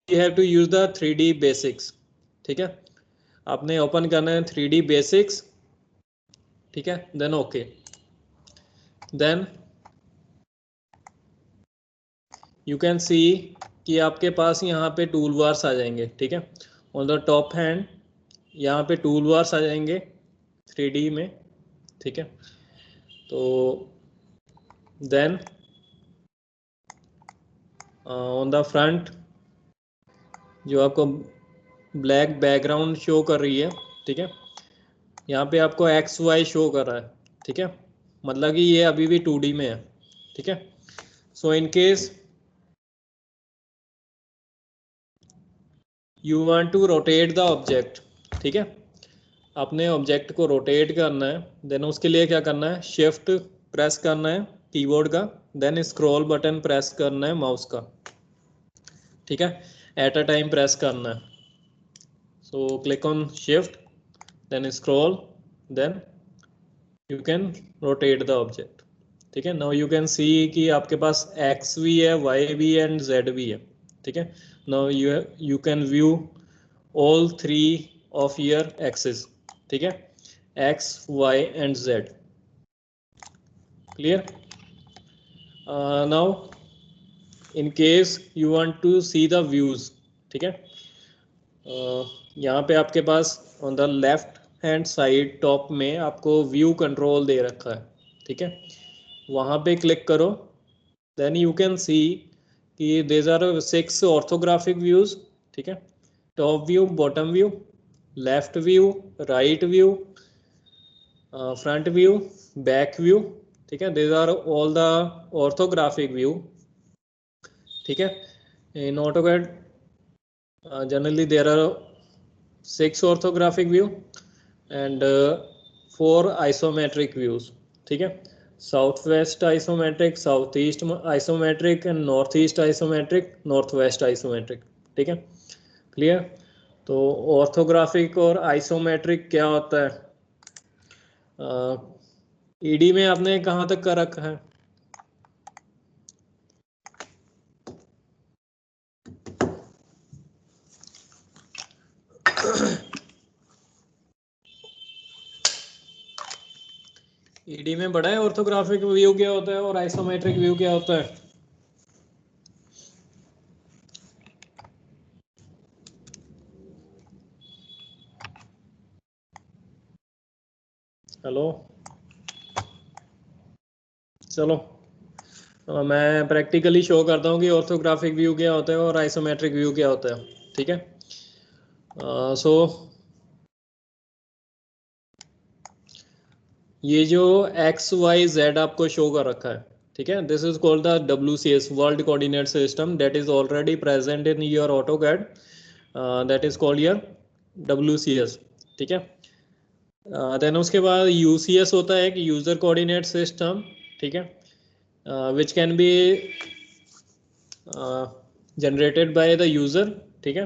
You have to use the 3D basics. ठीक है, आपने ओपन करना है 3D बेसिक्स। ठीक है, then okay, then you can see कि आपके पास यहाँ पे टूल बार्स आ जाएंगे। ठीक है, ऑन द टॉप हैंड यहाँ पे टूल बार्स आ जाएंगे 3D में। ठीक है, तो देन ऑन द फ्रंट जो आपको ब्लैक बैकग्राउंड शो कर रही है, ठीक है, यहाँ पे आपको एक्स वाई शो कर रहा है। ठीक है, मतलब कि ये अभी भी 2D में है। ठीक है, so in case you want to rotate the object. ठीक है, अपने ऑब्जेक्ट को रोटेट करना है, देन उसके लिए क्या करना है, शिफ्ट प्रेस करना है कीबोर्ड का, देन स्क्रॉल बटन प्रेस करना है माउस का। ठीक है, एट अ टाइम प्रेस करना है। So click on shift, then scroll, then you can rotate the object. ठीक है, नाउ यू कैन सी कि आपके पास एक्स भी है, वाई भी है एंड जेड भी है। ठीक है, now you can view all three of your axis. ठीक है, X Y and Z. Clear? Now in case you want to see the views. ठीक है, यहाँ पे आपके पास on the left hand side top में आपको व्यू कंट्रोल दे रखा है। ठीक है, वहाँ पे क्लिक करो, देन यू कैन सी कि देयर आर 6 ऑर्थोग्राफिक व्यूज। ठीक है, top view, bottom view, left view, right view, front view, back view. ठीक है, there are all the orthographic view. ठीक है, in AutoCAD generally there are 6 orthographic view and 4 isometric views. ठीक है, south west isometric, south east isometric and north east isometric, north west isometric. ठीक है, clear? तो orthographic और isometric क्या होता है? ईडी में आपने कहाँ तक कर रखा है? ईडी में बड़ा है ऑर्थोग्राफिक व्यू क्या होता है और आइसोमेट्रिक व्यू क्या होता है? हेलो, चलो मैं प्रैक्टिकली शो करता हूँ कि ऑर्थोग्राफिक व्यू क्या होता है और आइसोमेट्रिक व्यू क्या होता है। ठीक है, सो ये जो एक्स वाई जेड आपको शो कर रखा है, ठीक है, this is called the WCS, world coordinate system, that is already present in your AutoCAD, that is called your WCS। ठीक है, देन उसके बाद UCS होता है कि यूजर कोऑर्डिनेट सिस्टम। ठीक है, which can be generated by the user. ठीक है,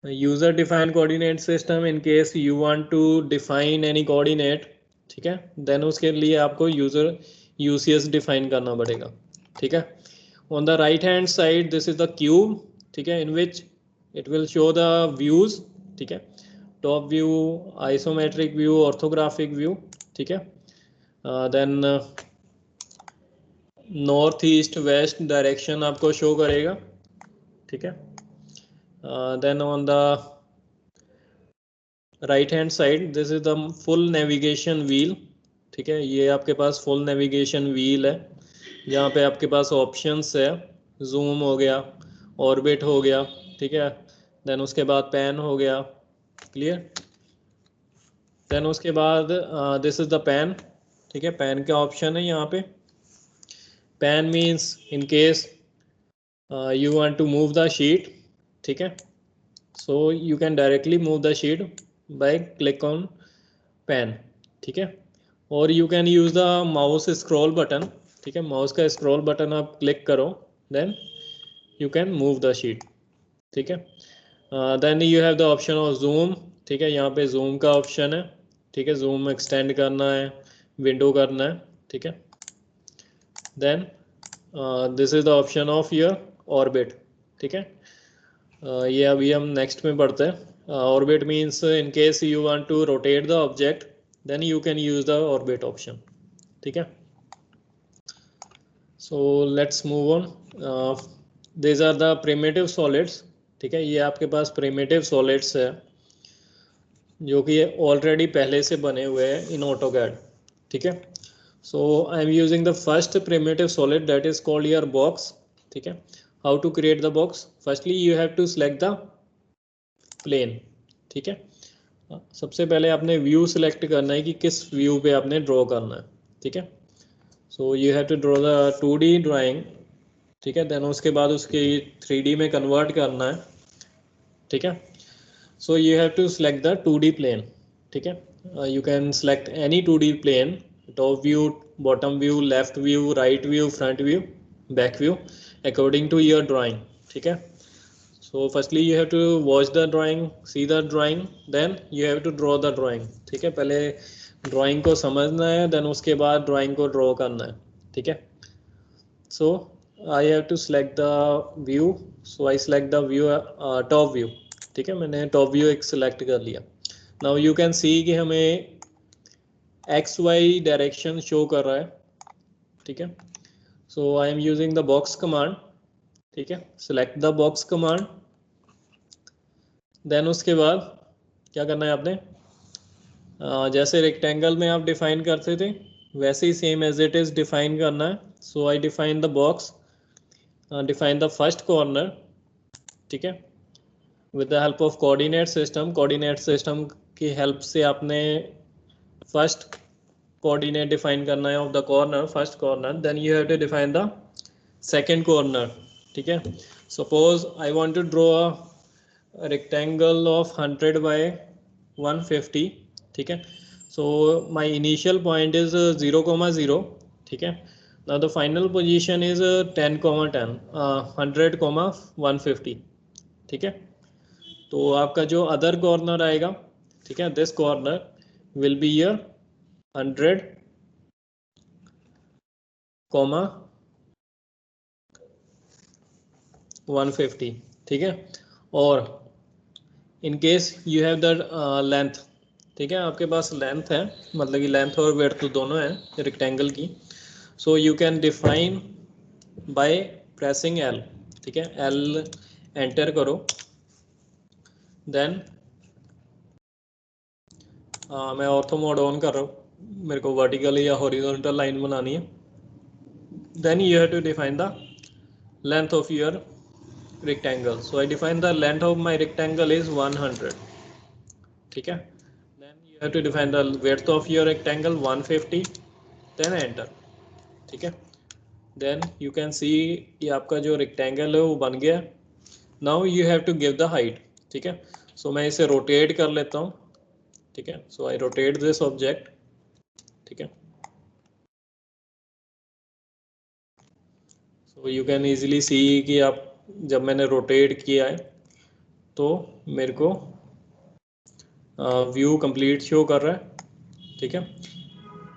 user defined coordinate system in case you want to define any coordinate. ठीक है, देन उसके लिए आपको यूजर UCS डिफाइन करना पड़ेगा। ठीक है, on the right hand side this is the cube. ठीक है, in which it will show the views. ठीक है, top view, isometric view, orthographic view. ठीक है, then north east west direction आपको शो करेगा। ठीक है, then on the right hand side this is the full navigation wheel. ठीक है, ये आपके पास फुल नेविगेशन व्हील है, जहाँ पे आपके पास ऑप्शंस है, जूम हो गया, ऑर्बिट हो गया। ठीक है, देन उसके बाद पैन हो गया। क्लियर? देन उसके बाद दिस इज द पैन। ठीक है, पैन का ऑप्शन है यहाँ पे। Pan means in case you want to move the sheet. ठीक है, so you can directly move the sheet by click on pen. ठीक है, और you can use the mouse scroll button. ठीक है, माउस का स्क्रॉल बटन आप click करो, then you can move the sheet. ठीक है, then you have the option of zoom. ठीक है, यहाँ पे zoom का ऑप्शन है। ठीक है, zoom एक्सटेंड करना है, विंडो करना है। ठीक है, then this is the option of your orbit. ठीक है, ये अभी हम नेक्स्ट में पढ़ते हैं। Orbit means in case you want to rotate the object then you can use the orbit option, ठीक है। So let's move on. These are the primitive solids, ठीक है। ये आपके पास प्रिमिटिव सॉलिड्स है जो कि ऑलरेडी पहले से बने हुए हैं इन ऑटोकैड, ठीक है। So I am using the first primitive solid that is called your box, ठीक है। How to create the box? Firstly you have to select the plane, ठीक है। सबसे पहले आपने व्यू सिलेक्ट करना है कि किस व्यू पे आपने ड्रॉ करना है, ठीक है। So you have to draw the 2D drawing, ठीक है। देन उसके बाद उसकी 3D में कन्वर्ट करना है, ठीक है। So you have to select the 2D plane, ठीक है। You can select any 2D plane, top view, bottom view, left view, right view, front view, back view, according to your drawing, ठीक है। So firstly you have to watch the drawing, see the drawing, then you have to draw the drawing, ठीक है। पहले drawing को समझना है, then उसके बाद ड्राइंग को ड्रॉ करना है, ठीक है। So I have to select the view, so I select the view top view, ठीक है। मैंने टॉप व्यू एक सिलेक्ट कर लिया। नाउ यू कैन सी कि हमें XY डायरेक्शन शो कर रहा है, ठीक है। So I am using the box command, ठीक है। Select the box command, then उसके बाद क्या करना है आपने, जैसे रेक्टेंगल में आप डिफाइन करते थे वैसे ही same as it is define करना है। So I define the box, define the first corner, ठीक है। With the help of coordinate system की हेल्प से आपने फर्स्ट कोऑर्डिनेट डिफाइन करना है of the corner, first corner. Then you have to define the second corner, ठीक है। Suppose I want to draw a rectangle of 100 by 150, ठीक है। So my initial point is 0,0, ठीक है। Now the final position is 10,10, 100,150, ठीक है। तो आपका जो अदर कॉर्नर आएगा, ठीक है, this corner will be your 100, 150, ठीक है। और in case you have the length, ठीक है, आपके पास लेंथ है, मतलब कि लेंथ और विड्थ तो दोनों है रेक्टेंगल की। So you can define by pressing L, ठीक है। L एंटर करो, देन मैं ऑर्थो मोड ऑन कर रहा हूँ, मेरे को वर्टिकल या हॉरिजॉन्टल लाइन बनानी है। Then you have to define the length of your rectangle. So I define the length of my rectangle is 100, ठीक है। Then you have to define the width of your rectangle 150, then enter, ठीक है। Then you can see ये आपका जो rectangle है वो बन गया। Now you have to give the height, ठीक है। So मैं इसे rotate कर लेता हूँ, ठीक है। So I rotate this object, ठीक है। So you can easily see कि आप जब मैंने रोटेट किया है तो मेरे को व्यू कंप्लीट शो कर रहा है, ठीक है।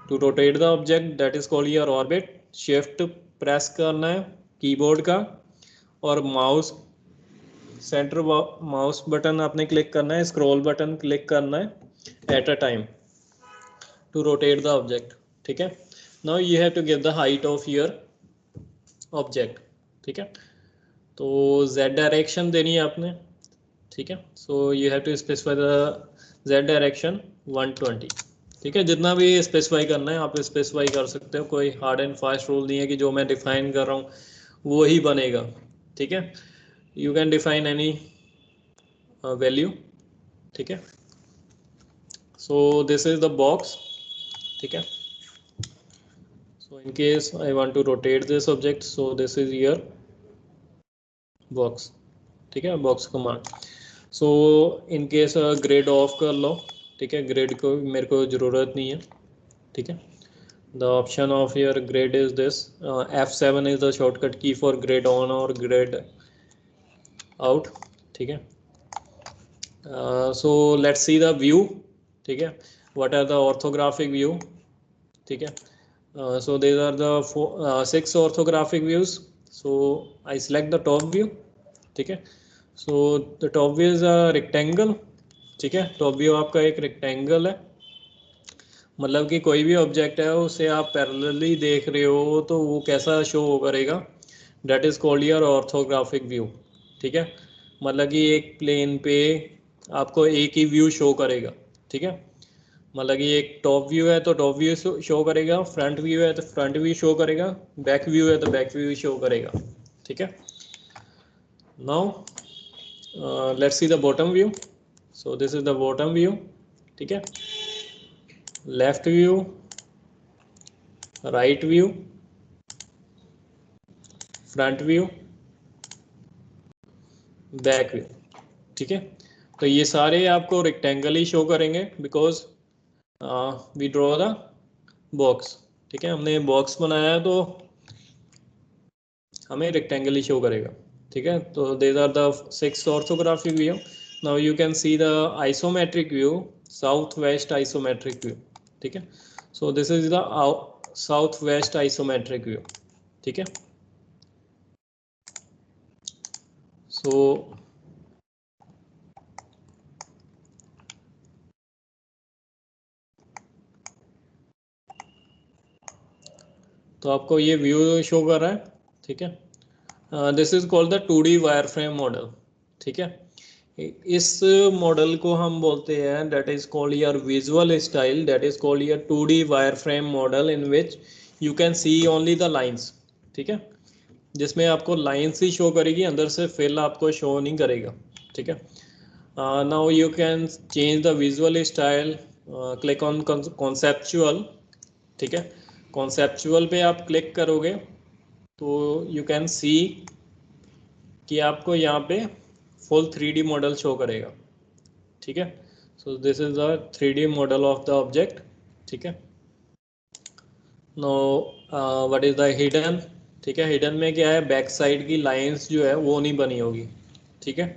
To rotate the object that is called your orbit, shift press करना है कीबोर्ड का और माउस सेंटर माउस बटन आपने क्लिक करना है, स्क्रॉल बटन क्लिक करना है at a time to rotate the object, ठीक है। Now you have to give the height of your object, ठीक है। तो z डायरेक्शन देनी है आपने, ठीक है। So you have to specify the z direction 120, ठीक है। जितना भी स्पेसिफाई करना है आप स्पेसिफाई कर सकते हो, कोई हार्ड एंड फास्ट रूल नहीं है कि जो मैं डिफाइन कर रहा हूँ वो ही बनेगा, ठीक है। You can define any value, ठीक है। So this is the box, ठीक है। So in case I want to rotate this object, so this is your box, ठीक है, box command. So in case grid off कर लो, ठीक है। ग्रिड को मेरे को ज़रूरत नहीं है, ठीक है। The option of your grid is this, F7 is the shortcut key for grid on और ग्रिड आउट, ठीक है। So let's see the view, ठीक है। What are the orthographic view, ठीक है। So there are the 6 orthographic views. So I select the top view, ठीक है। So the top view is a rectangle, ठीक है। टॉप व्यू आपका एक रेक्टेंगल है, मतलब कि कोई भी ऑब्जेक्ट है उसे आप पैरेलली देख रहे हो तो वो कैसा शो करेगा, that is called your orthographic view, ठीक है। मतलब कि एक प्लेन पे आपको एक ही व्यू शो करेगा, ठीक है। मतलब कि एक टॉप व्यू है तो टॉप व्यू शो करेगा, फ्रंट व्यू है तो फ्रंट व्यू शो करेगा, बैक व्यू है तो बैक व्यू शो करेगा, ठीक है। Now let's see the bottom view. So this is the bottom view, ठीक है। Left view, right view, front view, back view, ठीक है। तो ये सारे आपको रेक्टेंगल ही शो करेंगे because we draw the box, ठीक है। हमने बॉक्स बनाया है तो हमें रेक्टेंगल ही शो करेगा, ठीक है। तो these are the 6 orthographic view. Now you can see the isometric view, south west isometric view, ठीक है। So this is the south west isometric view, ठीक है। सो तो आपको ये व्यू शो कर रहा है, ठीक है। This is called the 2D wire frame model, ठीक है। इस मॉडल को हम बोलते हैं that is called your visual style, that is called your 2D wire frame model in which you can C only the lines, ठीक है। जिसमें आपको लाइंस ही शो करेगी, अंदर से फिल आपको शो नहीं करेगा, ठीक है। Now you can change the visual style, click on conceptual, ठीक है। कॉन्सेप्चुअल पे आप क्लिक करोगे तो यू कैन सी कि आपको यहाँ पे फुल 3D मॉडल शो करेगा, ठीक है। So this is the 3D model of the object, ठीक है। Know what is the hidden, ठीक है। हिडन में क्या है, बैक साइड की लाइंस जो है वो नहीं बनी होगी, ठीक है,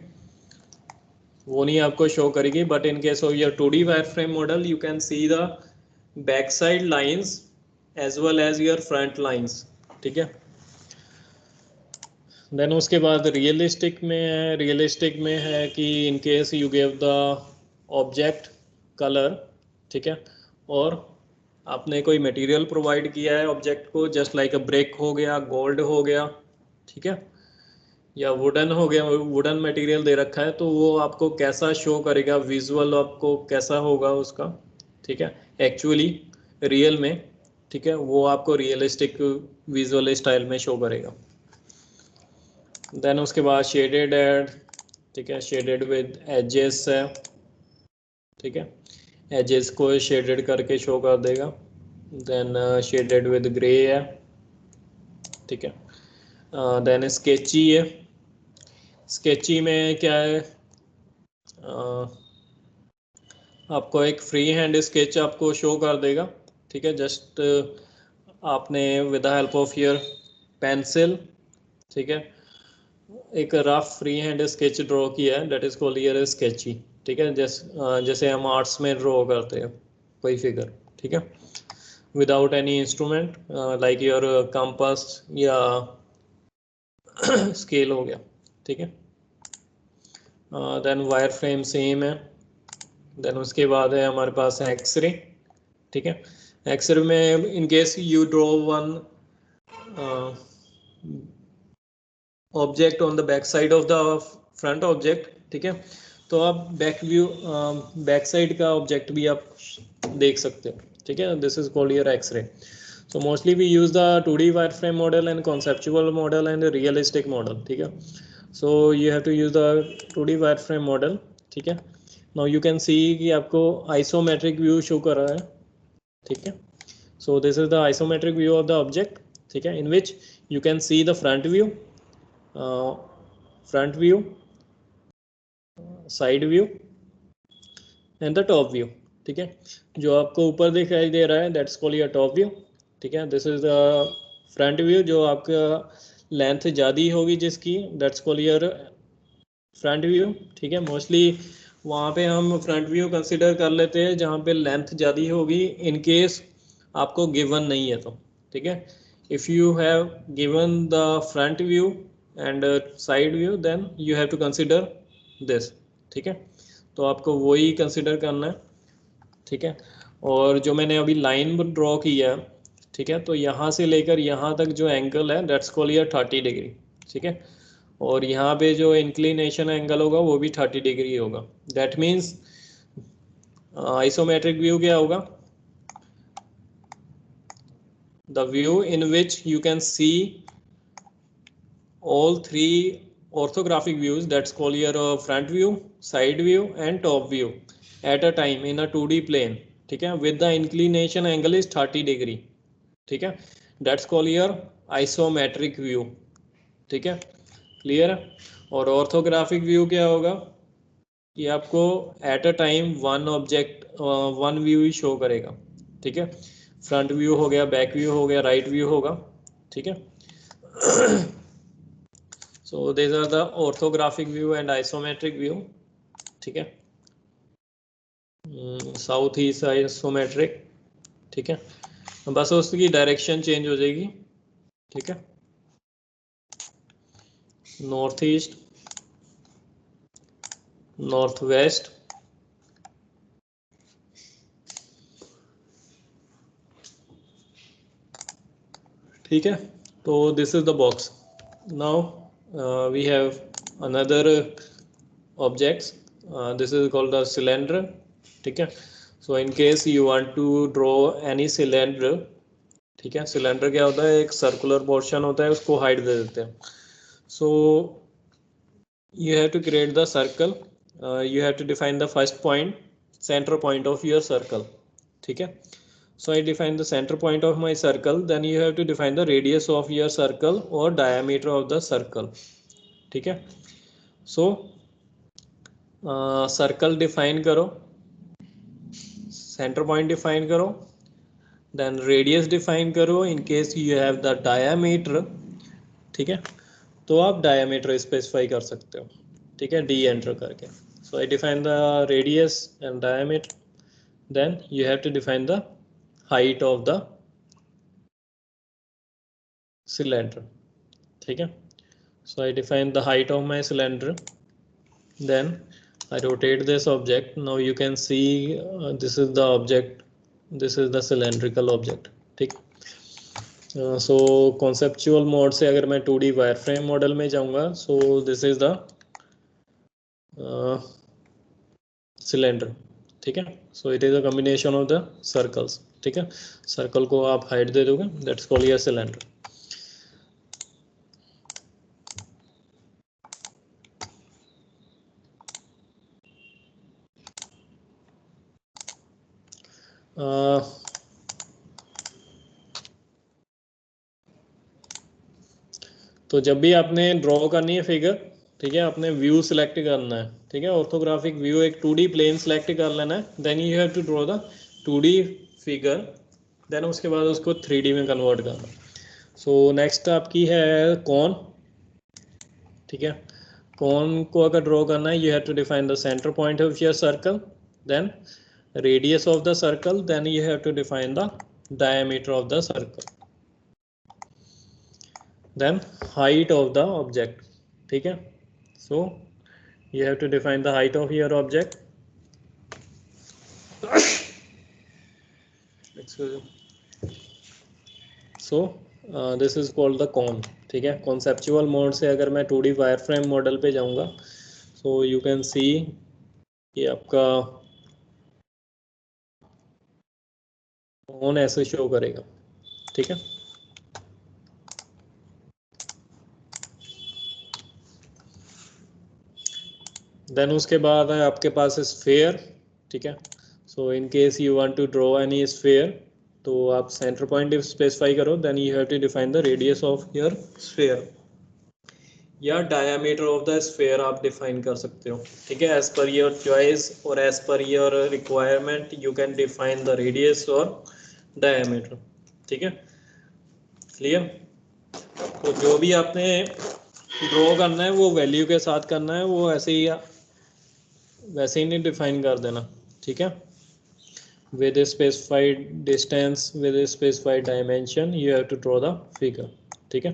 वो नहीं आपको शो करेगी। But in case of your 2D wire frame model you can see the back side lines as well as your front lines, ठीक है। देन उसके बाद रियलिस्टिक में है, रियलिस्टिक में है कि in case you give the object colour, ठीक है, और आपने कोई मटेरियल प्रोवाइड किया है ऑब्जेक्ट को, जस्ट लाइक अ ब्रिक हो गया, गोल्ड हो गया, ठीक है, या वुडन हो गया, वुडन मटेरियल दे रखा है, तो वो आपको कैसा शो करेगा, विजुअल आपको कैसा होगा उसका, ठीक है, एक्चुअली रियल में, ठीक है, वो आपको रियलिस्टिक विजुअल स्टाइल में शो करेगा। देन उसके बाद शेडेड एड, ठीक है, शेडेड विद एजेस है, ठीक है, एजेस को शेडेड करके शो कर देगा। देन शेडेड विद ग्रे है, ठीक है। देन स्केची है, स्केची में क्या है, आपको एक फ्री हैंड स्केच आपको शो कर देगा, ठीक है। जस्ट आपने with the help of your pencil, ठीक है, एक rough free hand sketch draw किया है, that is called your sketchy, ठीक है। जैसे हम आर्ट्स में ड्रॉ करते हैं कोई फिगर, ठीक है, without any instrument like your compass या स्केल हो गया, ठीक है। देन वायर फ्रेम सेम है। देन उसके बाद है हमारे पास एक्सरे, ठीक है। एक्सरे में in case you draw one object on the back side of the front object, ठीक है, तो आप बैक व्यू बैक साइड का ऑब्जेक्ट भी आप देख सकते हो, ठीक है। This is called your x ray. So mostly we use the 2D wireframe model and conceptual model and realistic model, ठीक है। So you have to use the 2D wireframe model, ठीक है। Now you can see कि आपको isometric view show कर रहा है, ठीक है। So this is the isometric view of the object, ठीक है, in which you can see the front view, side view and the top view, ठीक है। जो आपको ऊपर दिखाई दे रहा है that's called your top view, ठीक है। This is the front view, जो आपका लेंथ ज़्यादा होगी जिसकी, that's called your front view, ठीक है। मोस्टली वहाँ पे हम फ्रंट व्यू कंसिडर कर लेते हैं जहाँ पे लेंथ ज़्यादा होगी, इन केस आपको गिवन नहीं है तो, ठीक है। If you have given the front view and side view, then you have to consider this, ठीक है। तो आपको वही कंसिडर करना है, ठीक है। और जो मैंने अभी लाइन ड्रॉ किया है, ठीक है, तो यहाँ से लेकर यहाँ तक जो एंगल है दैट्स कॉल्ड योर 30 डिग्री, ठीक है। और यहाँ पे जो इंक्लिनेशन एंगल होगा वो भी 30 डिग्री होगा। दैट मीन्स आइसोमेट्रिक व्यू क्या होगा? The view in which you can C all three orthographic views, that's called your front view, side view and top view at a time in a 2D plane, ठीक है, with the inclination angle is 30 degree, ठीक है, that's called your isometric view, ठीक है, clear है। और orthographic view क्या होगा? ये आपको eight a time one object one view he show करेगा, ठीक है। फ्रंट व्यू हो गया, बैक व्यू हो गया, राइट व्यू होगा, ठीक है। So these are the orthographic view and isometric view, ठीक है। साउथ ईस्ट आइसोमेट्रिक, ठीक है, बस उसकी डायरेक्शन चेंज हो जाएगी, ठीक है। नॉर्थ ईस्ट, नॉर्थ वेस्ट, ठीक है। तो this is the box. Now we have another objects, this is called the cylinder, ठीक है। so in case you want to draw any cylinder, ठीक है, सिलेंडर क्या होता है? एक सर्कुलर पोर्शन होता है, उसको हाइट दे देते हैं। so you have to create the circle, you have to define the first point, center point of your circle, ठीक है। so I define the center point of my circle, then you have to define the radius of your circle or diameter of the circle, ठीक है। so circle define करो, centre point define करो, then radius define करो इन case you have the diameter, ठीक है। तो आप diameter specify कर सकते हो, ठीक है, डी एंटर करके। So I define the radius and diameter, then you have to define the height of the cylinder, ठीक है। So I define the height of my cylinder, then I rotate this object. Now you can see this is the object, this is the cylindrical object, ठीक। सो conceptual mode से अगर मैं 2D wireframe model में जाऊंगा, सो this is the cylinder, ठीक है। So it is a combination of the circles, ठीक है। सर्कल को आप हाइट दे दोगे, दैट्स कॉल्ड योर सिलेंडर। तो जब भी आपने ड्रॉ करनी है फिगर, ठीक है, आपने व्यू सिलेक्ट करना है, ठीक है, ऑर्थोग्राफिक व्यू, एक 2D प्लेन सेलेक्ट कर लेना है, then you have to draw the 2D figure, देन उसके बाद उसको 3D में कन्वर्ट करना। सो नेक्स्ट आपकी है कॉन, ठीक है। कॉन को अगर ड्रॉ करना है, you have to define the centre point of your circle, then radius of the circle, then you have to define the diameter of the circle, then height of the object, ठीक है। so you have to define the height of your object, so this is called the cone, ठीक है। conceptual mode से अगर मैं 2D wireframe model पे जाऊंगा, so you can see ये आपका cone ऐसे शो करेगा, ठीक है। देन उसके बाद है आपके पास स्फेयर, ठीक है। So in case you want to draw any sphere, तो आप सेंटर पॉइंट स्पेसिफाई करो, then you have to define the radius of your sphere, या डायमीटर ऑफ द स्फेयर आप डिफाइन कर सकते हो, ठीक है। एज पर योर चॉइस और as per your requirement you can define the radius और डायमीटर, ठीक है, क्लियर। तो जो भी आपने ड्रॉ करना है वो वैल्यू के साथ करना है, वो ऐसे ही वैसे ही नहीं डिफाइन कर देना, ठीक है। With specified distance, with specified dimension, you have to draw the figure, ठीक है।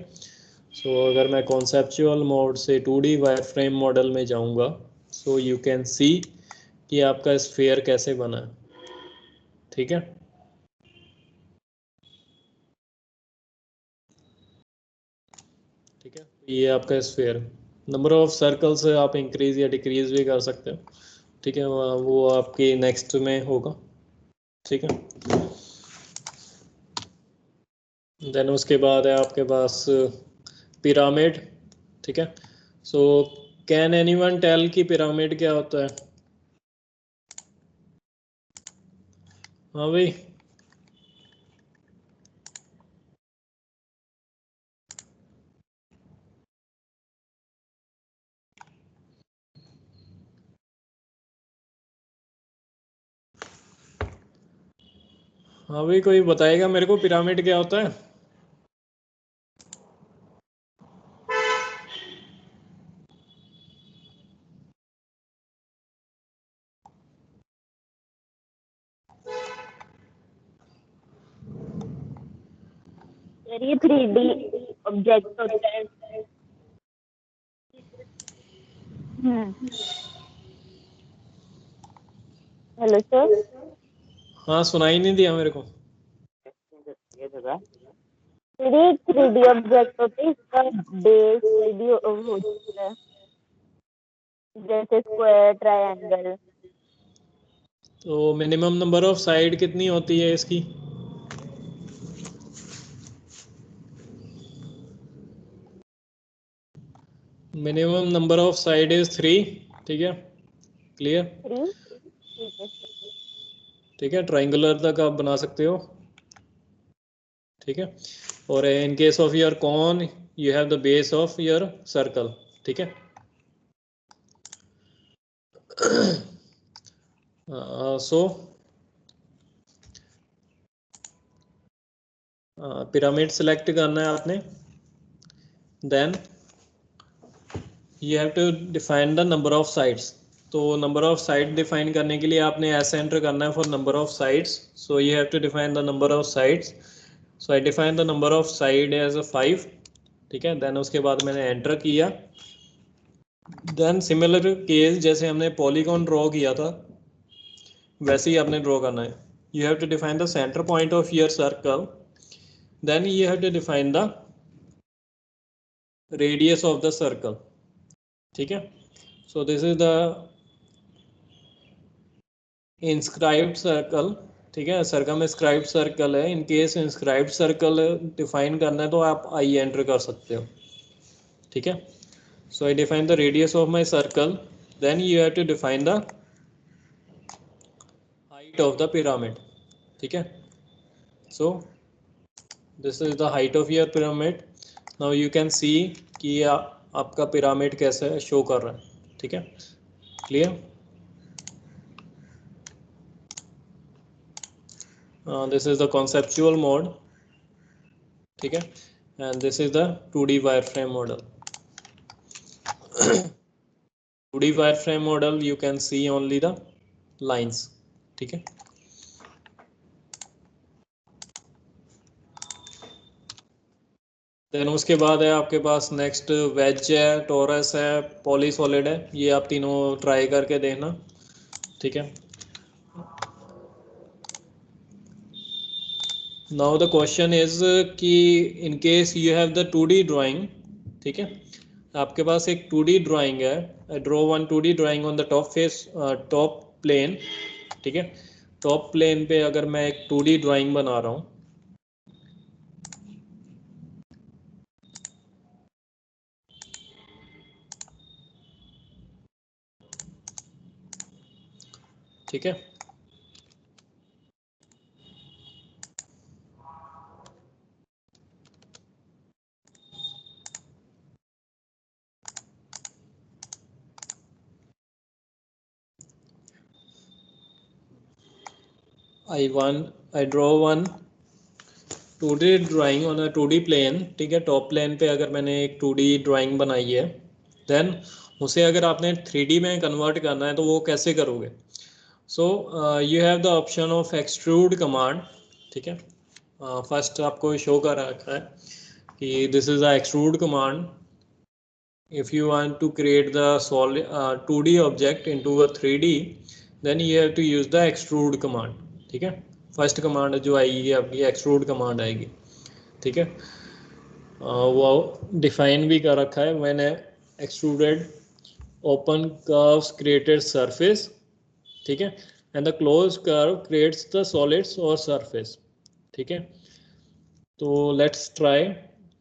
सो अगर मैं कॉन्सेप्चुअल मोड से 2D वायरफ्रेम मॉडल में जाऊंगा, सो यू कैन सी कि आपका स्फीयर कैसे बना है। ठीक है, ठीक है, ये आपका स्फीयर। नंबर ऑफ सर्कल्स आप इंक्रीज या डिक्रीज भी कर सकते हो। ठीक है, वो आपकी नेक्स्ट में होगा। ठीक है, देन उसके बाद है आपके पास पिरामिड। ठीक है, सो कैन एनीवन टेल कि पिरामिड क्या होता है? हाँ भाई, हाँ भाई, कोई बताएगा मेरे को पिरामिड क्या होता है? सर ये 3D ऑब्जेक्ट होता है। Hello sir. हाँ, सुनाई नहीं दिया मेरे को। ये जगह सर ये 3D ऑब्जेक्ट होता है, इसका बेस 3D होता है, जैसे स्क्वायर, ट्रायंगल। तो मिनिमम नंबर ऑफ साइड कितनी होती है इसकी? Minimum number of side is 3। ठीक है, क्लियर। 3, ठीक है सर। ठीक है, ट्राइंगुलर तक आप बना सकते हो। ठीक है, और in case of your cone you have the base of your circle. ठीक है, सो पिरामिड सेलेक्ट करना है आपने। Then you have to define the number of sides. तो नंबर ऑफ साइड डिफाइन करने के लिए आपने ऐसे एंटर करना है for number of sides. So you have to define the number of sides. So I define the number of side as a 5। ठीक है, देन उसके बाद मैंने एंटर किया। देन सिमिलर केस जैसे हमने पॉलीगॉन ड्रॉ किया था वैसे ही आपने ड्रॉ करना है। You have to define the centre point of your circle. Then you have to define the radius of the circle. ठीक है, so this is the inscribed circle. ठीक है, सर्कमस्क्राइब्ड सर्कल है। In case inscribed circle define करना है तो आप I enter कर सकते हो। ठीक है, so I define the radius of my circle. Then you have to define the height of the pyramid. ठीक है, so this is the height of your pyramid. Now you can see कि आपका pyramid कैसे show कर रहा है। ठीक है, clear. This is the conceptual mode. ठीक है, and this is the 2D wireframe model. 2D wireframe model you can C only the lines. ठीक है, देन उसके बाद है आपके पास नेक्स्ट वेज है, टोरस है, पॉलीसॉलिड है। ये आप तीनों ट्राई करके देखना। ठीक है, नाउ द क्वेश्चन इज कि in case you have the 2D drawing. ठीक है, आपके पास एक 2D ड्राइंग है। Draw one 2D drawing on the top face, top plane. ठीक है, टॉप प्लेन पे अगर मैं एक 2D ड्राइंग बना रहा हूँ। ठीक है, I draw one 2D drawing on a 2D plane. ठीक है, टॉप प्लेन पे अगर मैंने एक 2D ड्राइंग बनाई है, देन उसे अगर आपने 3D में कन्वर्ट करना है तो वो कैसे करोगे? सो you have the option of extrude command. ठीक है, फर्स्ट आपको शो कर रखा है कि this is a extrude command. If you want to create the solid 2D object into a 3D, then you have to use the extrude command. ठीक है, first command जो आएगी आपकी एक्सट्रूड कमांड आएगी. ठीक है, वो डिफाइन भी कर रखा है. When extruded open curves created surface. ठीक है, and the close curve creates the solids और सरफेस. ठीक है, तो लेट्स ट्राई.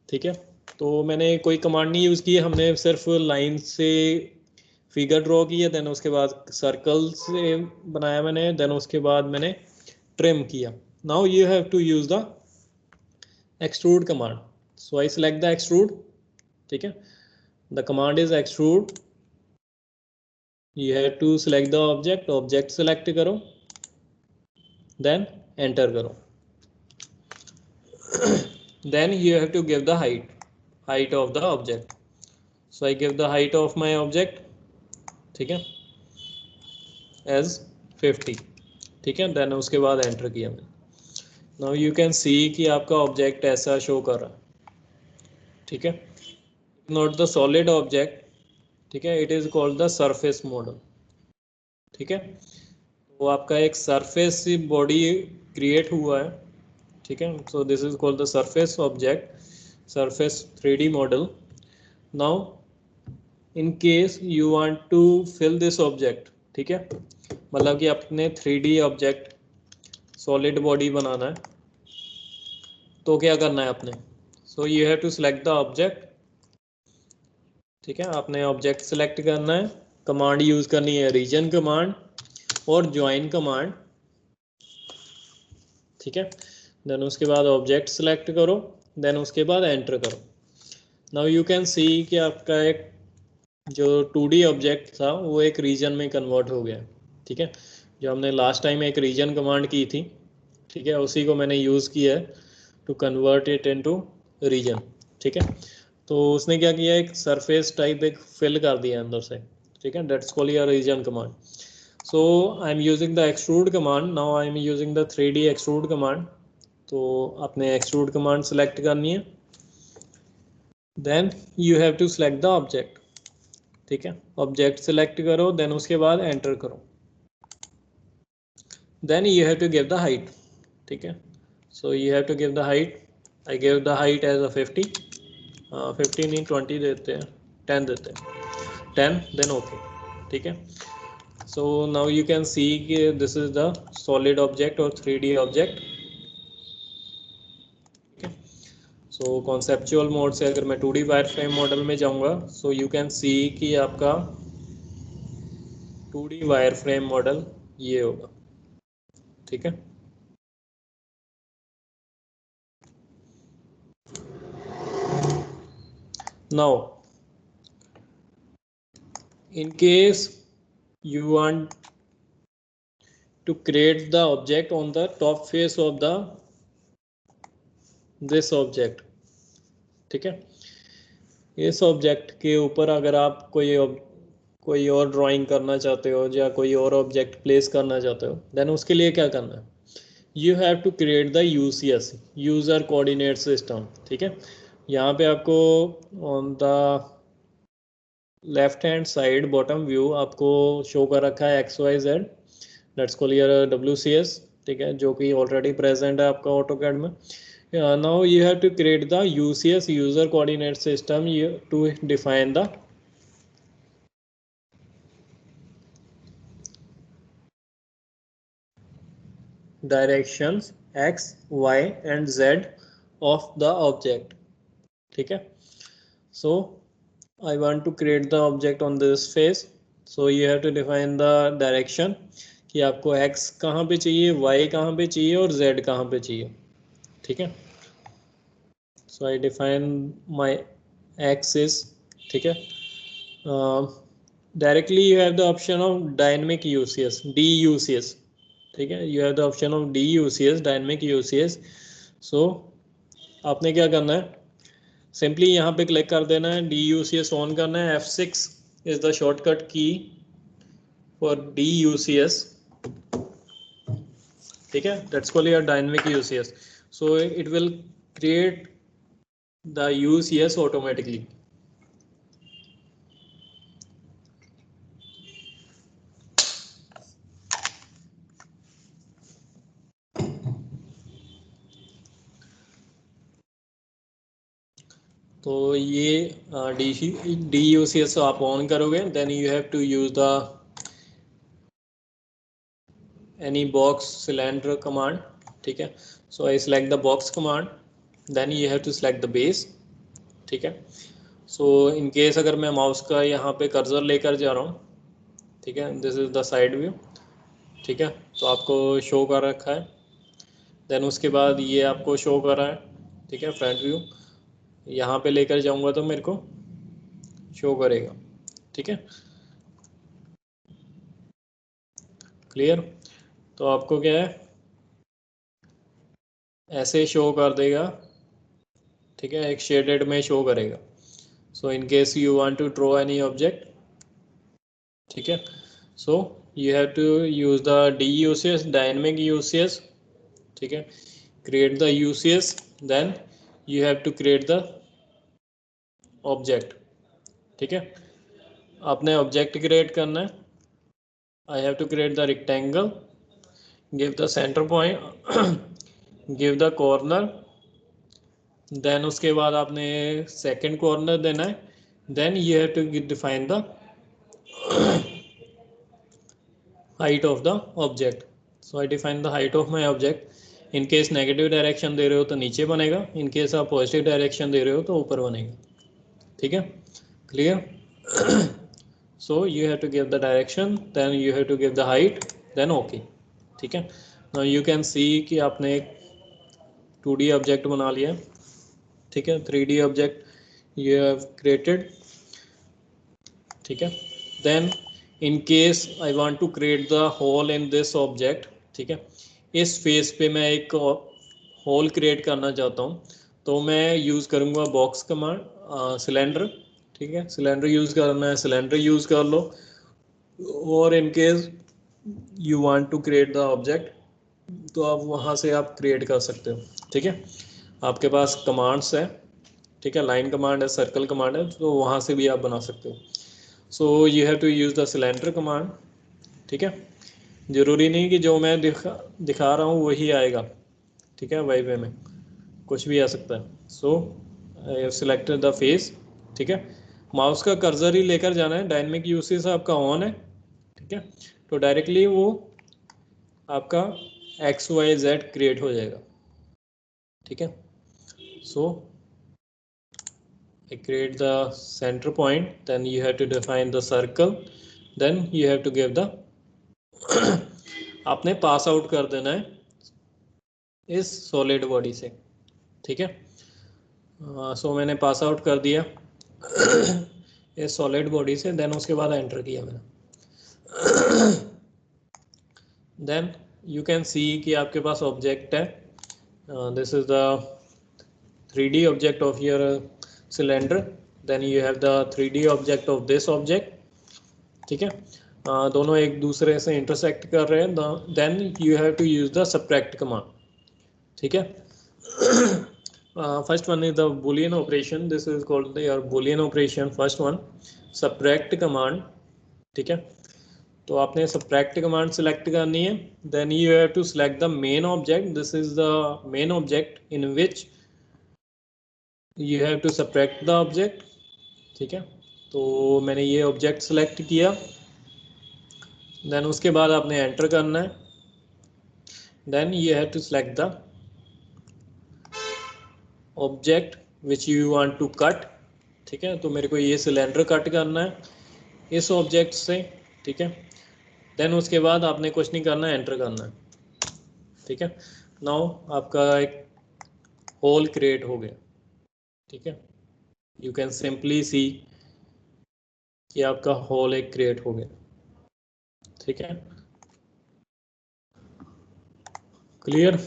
ठीक है, तो मैंने कोई कमांड नहीं यूज़ की, हमने सिर्फ लाइन से फिगर ड्रॉ किया, देन उसके बाद सर्कल से बनाया मैंने, देन उसके बाद मैंने ट्रिम किया. Now you have to use the extrude command. So I select the extrude. ठीक है, the command is extrude. You have to select the object. Object select करो, देन एंटर करो. Then you have to give the height of the object. So I give the height of my object. ठीक है, as 50. ठीक है, then उसके बाद enter किया मैंने. Now you can see कि आपका ऑब्जेक्ट ऐसा शो कर रहा है. ठीक है, not the solid object. ठीक है, it is called the surface model. ठीक है, तो आपका एक सरफेस बॉडी क्रिएट हुआ है. ठीक है, so this is called the surface object, surface 3D model. Now in case you want to fill this object, ठीक है, मतलब कि अपने 3D ऑब्जेक्ट सॉलिड बॉडी बनाना है, तो क्या करना है आपने. So you have to select the object. ठीक है, आपने ऑब्जेक्ट सेलेक्ट करना है. कमांड यूज करनी है रीजन कमांड और ज्वाइन कमांड. ठीक है, देन उसके बाद ऑब्जेक्ट सेलेक्ट करो, देन उसके बाद एंटर करो. नाउ यू कैन सी कि आपका एक जो 2D ऑब्जेक्ट था वो एक रीजन में कन्वर्ट हो गया. ठीक है, जो हमने लास्ट टाइम एक रीजन कमांड की थी, ठीक है, उसी को मैंने यूज़ किया है to convert it into region. ठीक है, तो उसने क्या किया, एक सरफेस टाइप एक फिल कर दिया अंदर से. ठीक है, that's called your region command. So I am using the extrude command. Now I am using the 3D extrude command. तो आपने एक्सट्रूड कमांड सेलेक्ट करनी है, then you have to select the object. ठीक है, ऑब्जेक्ट सेलेक्ट करो, then उसके बाद enter करो, then you have to give the height. ठीक है, so you have to give the height. I give the height as a 50. 50 नहीं 20 देते हैं, 10 देते हैं, 10, देन ओके. ठीक है, so now you can see कि this is the solid object और 3D ऑब्जेक्ट. सो कॉन्सेप्चुअल मोड से अगर मैं 2D वायर फ्रेम मॉडल में जाऊंगा, सो यू कैन सी कि आपका 2D वायर फ्रेम मॉडल ये होगा. ठीक है, now in case you want to create the object on the top face of the this object. ठीक है, इस ऑब्जेक्ट के ऊपर अगर आप कोई और ड्राइंग करना चाहते हो या कोई और ऑब्जेक्ट प्लेस करना चाहते हो, देन उसके लिए क्या करना है, you have to create the UCS, user coordinate system. ठीक है, यहाँ पे आपको on the left hand side bottom view आपको शो कर रखा है XYZ. Let's call your WCS. ठीक है, जो कि ऑलरेडी प्रेजेंट है आपका AutoCAD में. Now you have to create the UCS, user coordinate system, to define the directions X, Y and Z of the object. ठीक है, so I want to create the object on this face, so you have to define the direction कि आपको X कहाँ पे चाहिए, Y कहाँ पे चाहिए और Z कहाँ पे चाहिए. ठीक है, so I define my axis. ठीक है, directly you have the option of dynamic UCS, DUCS. ठीक है, you have the option of DUCS, dynamic UCS. so आपने क्या करना है, सिंपली यहाँ पे क्लिक कर देना है, DUCS ऑन करना है. F6 is the shortcut key for DUCS. ठीक है, that's called your dynamic UCS. So it will create the use yes automatically. तो ये डी यू सी एस आप ऑन करोगे, then you have to use the any box cylinder command. ठीक है, so I select the box command, then you have to select the base. ठीक है, so in case अगर मैं mouse का यहाँ पे कर्सर लेकर जा रहा हूँ, ठीक है, this is the side view, ठीक है, तो आपको शो कर रखा है, देन उसके बाद ये आपको शो कर रहा है, ठीक है, फ्रंट व्यू, यहाँ पे लेकर जाऊँगा तो मेरे को शो करेगा, ठीक है, क्लियर। तो आपको क्या है, ऐसे शो कर देगा, ठीक है, एक शेडेड में शो करेगा। So in case you want to draw any object, ठीक है, so you have to use the D UCS, dynamic UCS, ठीक है, create the UCS, then you have to create the object, ठीक है, आपने object create करना है। I have to create the rectangle, give the centre point, give the corner, then उसके बाद आपने सेकंड कॉर्नर देना है, then you have to define the height of the object. So I define the height of my object. In case negative direction दे रहे हो तो नीचे बनेगा, इन केस आप पॉजिटिव डायरेक्शन दे रहे हो तो ऊपर बनेगा, ठीक है, clear. So you have to give the direction, then you have to give the height, then okay, ठीक है। नाउ यू कैन सी कि आपने एक 2D ऑब्जेक्ट बना लिया, ठीक है, 3D object you have created, ठीक है, then in case I want to create the hole in this object, ठीक है, इस फेस पे मैं एक होल क्रिएट करना चाहता हूँ, तो मैं यूज़ करूँगा बॉक्स कमांड, सिलेंडर, ठीक है, सिलेंडर यूज़ करना है, सिलेंडर यूज़ कर लो, और in case you want to create the object, तो आप वहाँ से आप क्रिएट कर सकते हो, ठीक है, आपके पास कमांड्स है, ठीक है, लाइन कमांड है, सर्कल कमांड है, तो वहाँ से भी आप बना सकते हो। So you have to use the cylinder command, ठीक है, ज़रूरी नहीं कि जो मैं दिखा रहा हूँ वही आएगा, ठीक है, वाई वे में कुछ भी आ सकता है। So I have selected the face, ठीक है, माउस का कर्सर ही लेकर जाना है, डायनेमिक यूसेज आपका ऑन है, ठीक है, तो डायरेक्टली वो आपका XYZ क्रिएट हो जाएगा, ठीक है। सो I create the center point, then you have to define the circle, then you have to give the आपने पास आउट कर देना है इस सॉलिड बॉडी से, ठीक है, सो मैंने पास आउट कर दिया इस सॉलिड बॉडी से, देन उसके बाद एंटर किया मैंने, देन यू कैन सी कि आपके पास ऑब्जेक्ट है, this is the 3D object of your cylinder, then you have the 3D object of this object, ठीक है, दोनों एक दूसरे से इंटरसेक्ट कर रहे हैं, then you have to use the subtract command, ठीक है। First one is the Boolean operation, this is called your Boolean operation, first one subtract command, ठीक है, तो आपने सबट्रैक्ट कमांड सेलेक्ट करनी है, then you have to select the main object, this is the main object in which you have to subtract the object, ठीक है, तो मैंने ये ऑब्जेक्ट सेलेक्ट किया, देन उसके बाद आपने एंटर करना है, then you have to select the object which you want to cut, ठीक है, तो मेरे को ये सिलेंडर कट करना है इस ऑब्जेक्ट से, ठीक है, देन उसके बाद आपने कुछ नहीं करना है, एंटर करना है, ठीक है, नाउ आपका एक होल क्रिएट हो गया, ठीक है, यू कैन सिंपली सी कि आपका होल एक क्रिएट हो गया, ठीक है, क्लियर।